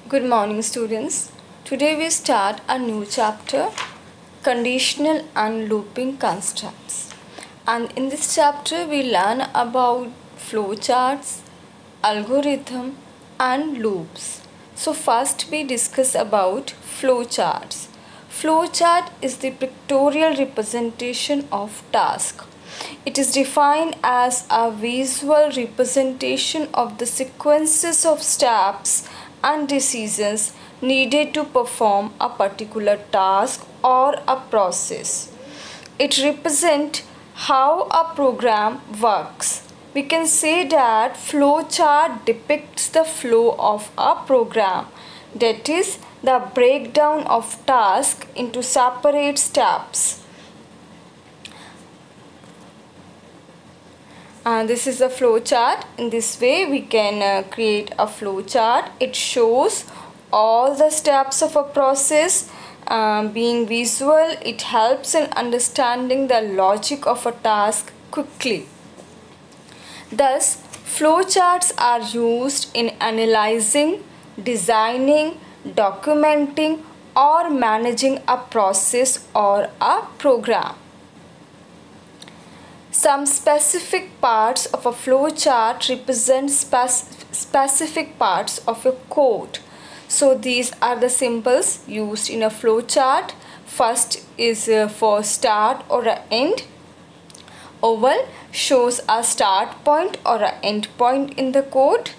Good morning, students. Today we start a new chapter, conditional and looping constructs. And in this chapter we learn about flowcharts, algorithm and loops. So first we discuss about flowcharts. Flowchart is the pictorial representation of task. It is defined as a visual representation of the sequences of steps and decisions needed to perform a particular task or a process. It represents how a program works. We can say that flowchart depicts the flow of a program, that is, the breakdown of tasks into separate steps. This is a flow chart. In this way we can create a flow chart. It shows all the steps of a process. Being visual, it helps in understanding the logic of a task quickly. Thus, flowcharts are used in analyzing, designing, documenting or managing a process or a program. Some specific parts of a flowchart represent specific parts of a code. So these are the symbols used in a flowchart. First is for start or an end. Oval shows a start point or an end point in the code.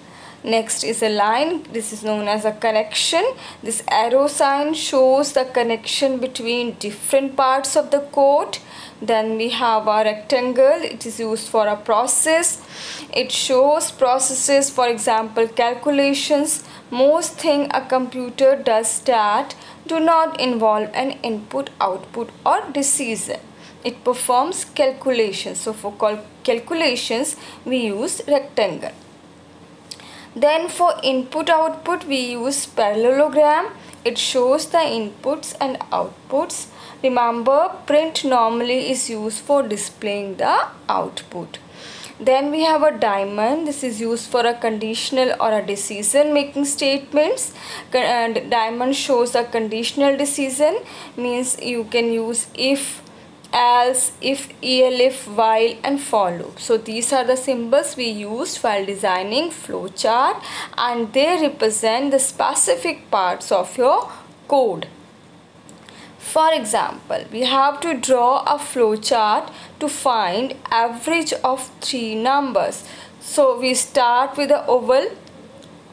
Next is a line. This is known as a connection. This arrow sign shows the connection between different parts of the code. Then we have a rectangle. It is used for a process. It shows processes, for example, calculations. Most things a computer does that do not involve an input, output or decision. It performs calculations. So for calculations we use rectangle. Then for input output we use parallelogram. It shows the inputs and outputs. Remember, print normally is used for displaying the output. Then we have a diamond. This is used for a conditional or a decision making statements. And diamond shows a conditional decision, means you can use if, else, if, elif, while and for loop. So these are the symbols we used while designing flowchart, and they represent the specific parts of your code. For example, we have to draw a flowchart to find average of 3 numbers. So we start with the oval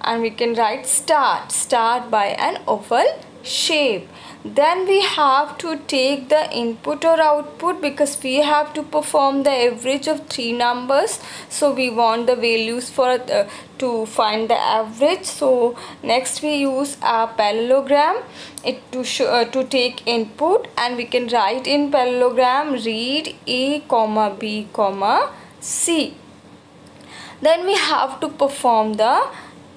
and we can write start by an oval shape. Then we have to take the input or output, because we have to perform the average of 3 numbers. So we want the values for to find the average. So next we use a parallelogram to take input, and we can write in parallelogram read A, B, C. Then we have to perform the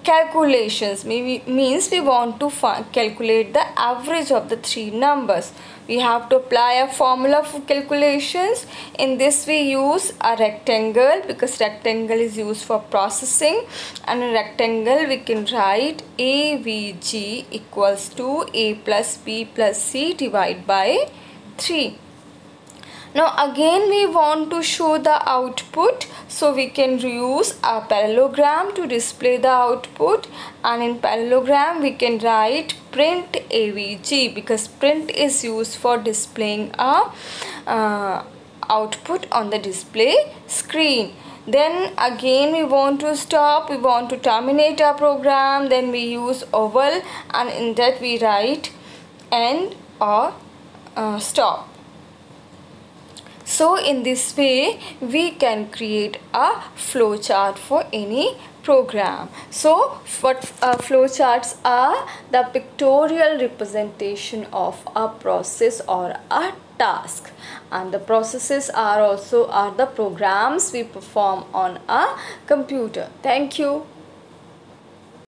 calculations. Means we want to calculate the average of the 3 numbers. We have to apply a formula for calculations. In this we use a rectangle, because rectangle is used for processing, and in rectangle we can write AVG equals to A plus B plus C divided by 3. Now again we want to show the output, so we can use a parallelogram to display the output, and in parallelogram we can write print AVG, because print is used for displaying a output on the display screen. Then again we want to stop, we want to terminate our program. Then we use oval, and in that we write end or stop. So in this way we can create a flowchart for any program. So what flowcharts are? The pictorial representation of a process or a task, and the processes are the programs we perform on a computer. Thank you.